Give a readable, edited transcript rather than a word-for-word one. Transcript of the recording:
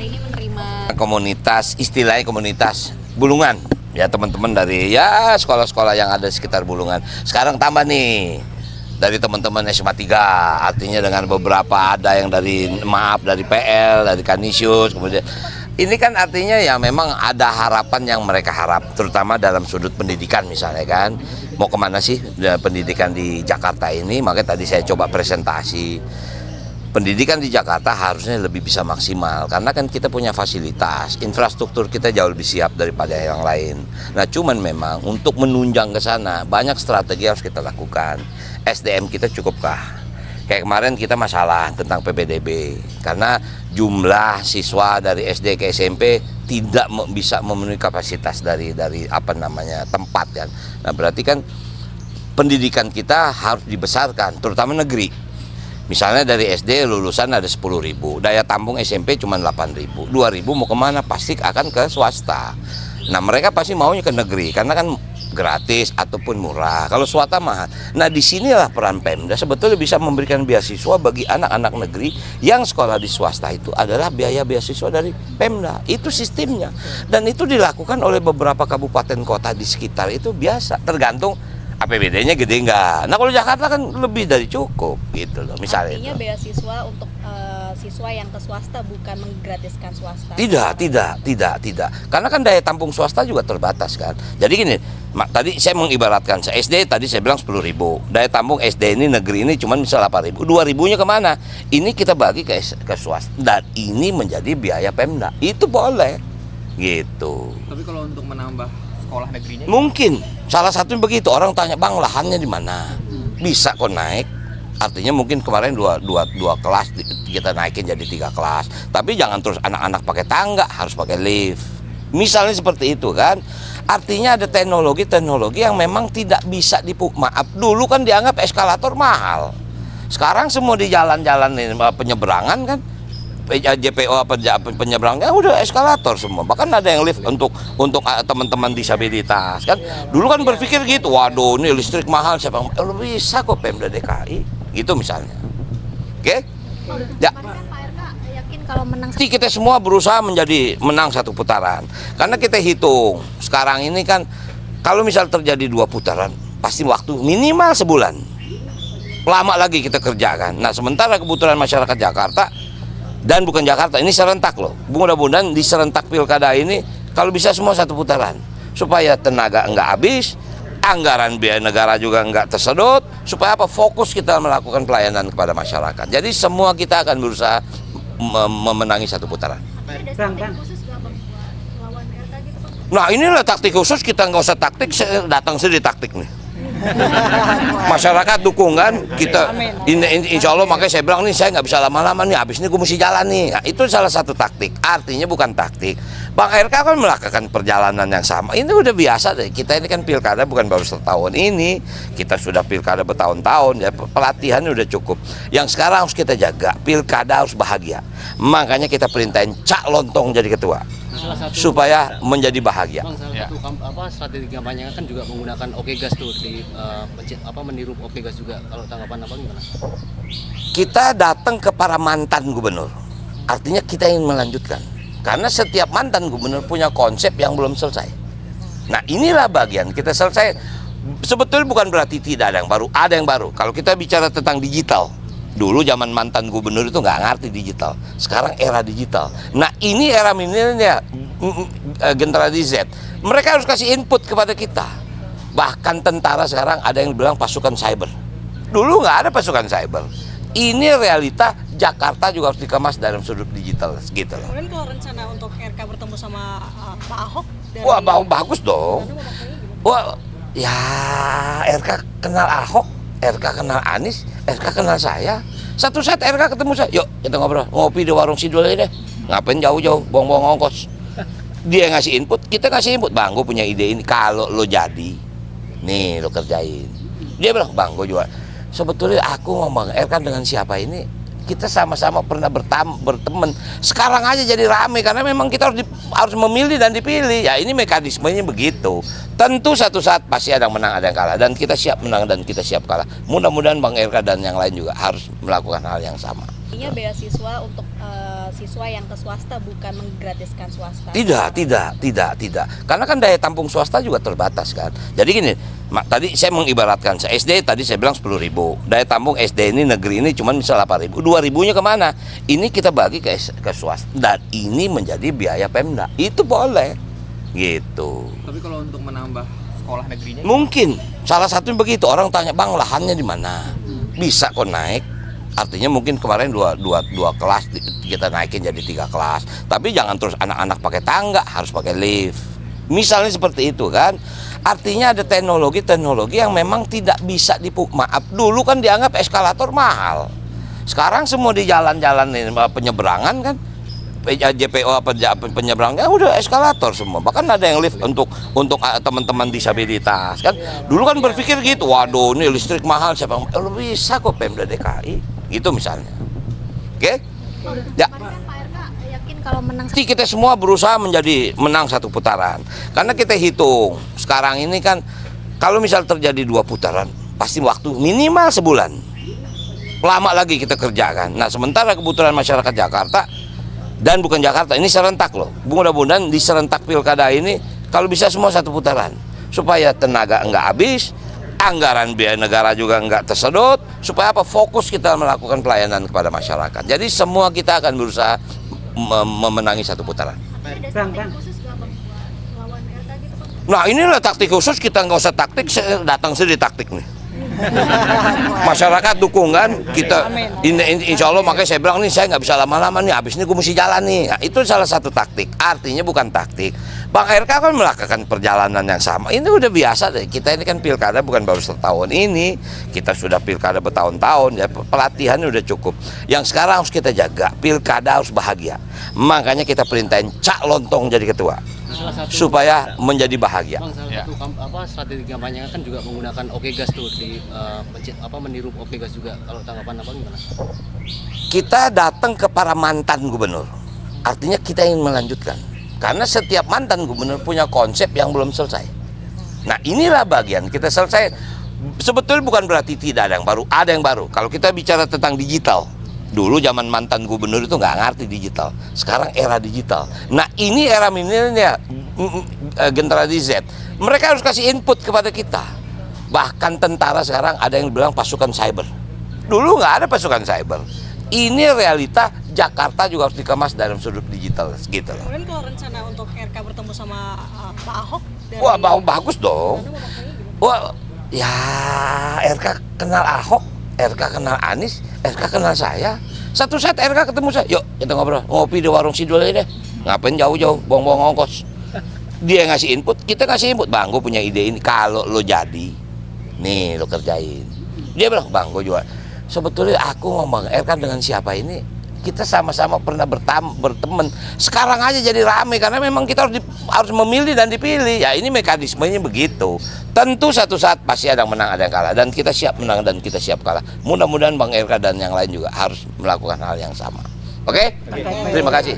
hari ini menerima komunitas, istilahnya komunitas Bulungan. Ya teman-teman dari ya sekolah-sekolah yang ada di sekitar Bulungan. Sekarang tambah nih dari teman-teman SMA 3, artinya dengan beberapa ada yang dari PL, dari Kanisius, kemudian ini kan artinya ya memang ada harapan yang mereka harap, terutama dalam sudut pendidikan misalnya kan. Mau kemana sih pendidikan di Jakarta ini, makanya tadi saya coba presentasi. Pendidikan di Jakarta harusnya lebih bisa maksimal, karena kan kita punya fasilitas, infrastruktur kita jauh lebih siap daripada yang lain. Nah cuman memang untuk menunjang ke sana, banyak strategi harus kita lakukan. SDM kita cukupkah? Kayak kemarin kita masalah tentang PPDB, karena jumlah siswa dari SD ke SMP tidak bisa memenuhi kapasitas dari tempat kan. Nah berarti kan pendidikan kita harus dibesarkan, terutama negeri. Misalnya dari SD lulusan ada 10.000, daya tampung SMP cuma 8.000, 2.000 mau kemana? Pasti akan ke swasta. Nah mereka pasti maunya ke negeri, karena kan gratis ataupun murah. Kalau swasta mahal. Nah disinilah peran Pemda sebetulnya bisa memberikan beasiswa bagi anak-anak negeri yang sekolah di swasta. Itu adalah biaya beasiswa dari Pemda. Itu sistemnya. Dan itu dilakukan oleh beberapa kabupaten kota di sekitar itu biasa. Tergantung APBD-nya gede enggak. Nah kalau Jakarta kan lebih dari cukup gitu loh. Misalnya artinya itu beasiswa untuk siswa yang ke swasta, bukan menggratiskan swasta. Tidak. Karena kan daya tampung swasta juga terbatas kan. Jadi gini, tadi saya mengibaratkan, SD tadi saya bilang 10.000. Daya tampung SD ini negeri ini cuma bisa 8.000. 2.000-nya kemana? Ini kita bagi ke swasta. Dan ini menjadi biaya Pemda. Itu boleh. Gitu. Tapi kalau untuk menambah sekolah negerinya? Mungkin. Salah satunya begitu. Orang tanya, Bang lahannya di mana? Bisa kok naik. Artinya mungkin kemarin dua kelas kita naikin jadi 3 kelas. Tapi jangan terus anak-anak pakai tangga, harus pakai lift. Misalnya seperti itu kan. Artinya ada teknologi yang memang tidak bisa maaf, dulu kan dianggap eskalator mahal. Sekarang semua di jalan-jalan penyeberangan kan, JPO penyeberangan udah eskalator semua. Bahkan ada yang lift untuk teman-teman disabilitas kan. Dulu kan berpikir gitu, waduh ini listrik mahal, siapa yang bisa kok Pemda DKI gitu misalnya. Oke? Ya. Kalau menang Kita semua berusaha menang satu putaran. Karena kita hitung sekarang ini kan kalau misal terjadi 2 putaran pasti waktu minimal sebulan. Lama lagi kita kerjakan. Nah sementara kebutuhan masyarakat Jakarta, dan bukan Jakarta, ini serentak loh. Mudah-mudahan di serentak pilkada ini kalau bisa semua 1 putaran, supaya tenaga enggak habis, anggaran biaya negara juga enggak tersedot, supaya apa? Fokus kita melakukan pelayanan kepada masyarakat. Jadi semua kita akan berusaha memenangi 1 putaran. Nah inilah taktik khusus, kita nggak usah taktik, datang sendiri taktik nih. Masyarakat dukungan kita, insya Allah. Makanya saya bilang nih, saya nggak bisa lama-lama nih, habis ini gue mesti jalan nih. Nah, itu salah satu taktik. Artinya bukan taktik, Bang RK kan melakukan perjalanan yang sama. Ini udah biasa deh, kita ini kan pilkada bukan baru setahun ini, kita sudah pilkada bertahun-tahun ya. Pelatihannya udah cukup. Yang sekarang harus kita jaga, pilkada harus bahagia. Makanya kita perintahin Cak Lontong jadi ketua, supaya menjadi bahagia. Bang, salah satu strategi kampanye kan juga menggunakan Oke Gas tuh di meniru Oke Gas juga. Kalau tanggapan apa gimana? Kita datang ke para mantan gubernur, artinya kita ingin melanjutkan, karena setiap mantan gubernur punya konsep yang belum selesai. Nah inilah bagian kita selesai. Sebetulnya bukan berarti tidak ada yang baru, ada yang baru. Kalau kita bicara tentang digital, dulu zaman mantan gubernur itu nggak ngerti digital. Sekarang era digital. Nah ini era milenial, generasi Z. Mereka harus kasih input kepada kita. Bahkan tentara sekarang ada yang bilang pasukan cyber. Dulu nggak ada pasukan cyber. Ini realita Jakarta juga harus dikemas dalam sudut digital gitu loh. Kemudian kalau rencana untuk RK bertemu sama Pak Ahok, Wah bagus dong. Wah ya RK kenal Ahok, RK kenal Anies, RK kenal saya. Satu saat RK ketemu saya, yuk kita ngobrol, ngopi di warung Sidul aja deh. Ngapain jauh-jauh, buang-buang ongkos. Dia ngasih input, kita ngasih input. Bang, gue punya ide ini, kalau lo jadi, nih lo kerjain. Dia bilang, Bang, gue juga. Sebetulnya aku ngomong RK dengan siapa ini, kita sama-sama pernah berteman. Sekarang aja jadi rame, karena memang kita harus memilih dan dipilih. Ya ini mekanismenya begitu. Tentu satu saat pasti ada yang menang, ada yang kalah. Dan kita siap menang dan kita siap kalah. Mudah-mudahan Bang RK dan yang lain juga harus melakukan hal yang sama. Ini beasiswa untuk siswa yang ke swasta, bukan menggratiskan swasta. Tidak. Karena kan daya tampung swasta juga terbatas kan. Jadi gini, tadi saya mengibaratkan, SD tadi saya bilang 10.000. Daya tampung SD ini negeri ini cuma misal 8.000. 2.000-nya kemana? Ini kita bagi ke swasta. Dan ini menjadi biaya Pemda. Itu boleh. Gitu. Tapi kalau untuk menambah sekolah negerinya, Mungkin salah satunya begitu. Orang tanya, "Bang, lahannya di mana?" Bisa kok naik. Artinya mungkin kemarin dua kelas kita naikin jadi 3 kelas. Tapi jangan terus anak-anak pakai tangga, harus pakai lift. Misalnya seperti itu kan. Artinya ada teknologi yang memang tidak bisa maaf, dulu kan dianggap eskalator mahal. Sekarang semua di jalan-jalan ini penyeberangan kan, JPO penyeberangan udah eskalator semua. Bahkan ada yang lift untuk teman-teman disabilitas kan. Dulu kan berpikir gitu, waduh ini listrik mahal, siapa lu bisa kok Pemda DKI gitu misalnya. Oke? Ya. Pak RK yakin kalau menang Pasti kita semua berusaha menang satu putaran. Karena kita hitung sekarang ini kan kalau misal terjadi 2 putaran pasti waktu minimal sebulan. Lama lagi kita kerjakan. Nah, sementara kebutuhan masyarakat Jakarta dan bukan Jakarta, ini serentak loh. Mudah-mudahan di serentak pilkada ini kalau bisa semua satu putaran supaya tenaga enggak habis, anggaran biaya negara juga enggak tersedot, supaya apa? Fokus kita melakukan pelayanan kepada masyarakat. Jadi semua kita akan berusaha memenangi satu putaran. Nah, inilah taktik khusus, kita nggak usah taktik, datang sendiri taktik nih. Masyarakat dukungan kita, insya Allah. Makanya saya bilang nih, saya nggak bisa lama-lama nih, habis ini gue mesti jalan nih. Nah, itu salah satu taktik. Artinya bukan taktik, Bang RK kan melakukan perjalanan yang sama. Ini udah biasa deh, kita ini kan pilkada bukan baru setahun ini, kita sudah pilkada bertahun-tahun ya. Pelatihannya udah cukup. Yang sekarang harus kita jaga, pilkada harus bahagia. Makanya kita perintahin Cak Lontong jadi ketua supaya menjadi bahagia. Bang, salah satu strategi kampanye kan juga menggunakan Oke Gas tuh di meniru Oke Gas juga. Kalau tanggapan Abang gimana? Kita datang ke para mantan gubernur. Artinya kita ingin melanjutkan. Karena setiap mantan gubernur punya konsep yang belum selesai. Nah, inilah bagian kita selesai. Sebetulnya bukan berarti tidak ada yang baru, ada yang baru. Kalau kita bicara tentang digital, dulu zaman mantan gubernur itu nggak ngerti digital. Sekarang era digital. Nah, ini era milenial, generasi Z. Mereka harus kasih input kepada kita. Bahkan tentara sekarang ada yang bilang pasukan cyber. Dulu nggak ada pasukan cyber. Ini realita, Jakarta juga harus dikemas dalam sudut digital gitu loh. Kemudian kalau rencana untuk RK bertemu sama Pak Ahok dari Wah, bagus dong. Wah, ya RK kenal Ahok, RK kenal Anies, RK kenal saya. Satu saat RK ketemu saya, yuk kita ngobrol, ngopi di warung Sidul aja deh. Ngapain jauh-jauh, buang-buang ongkos. Dia ngasih input, kita ngasih input. Bang, gue punya ide ini, kalau lo jadi, nih lo kerjain. Dia bilang, Bang, gue juga. Sebetulnya aku ngomong RK dengan siapa ini, kita sama-sama pernah berteman. Sekarang aja jadi rame karena memang kita harus memilih dan dipilih. Ya ini mekanismenya begitu. Tentu satu saat pasti ada yang menang, ada yang kalah, dan kita siap menang dan kita siap kalah. Mudah-mudahan Bang RK dan yang lain juga harus melakukan hal yang sama. Oke? Terima kasih.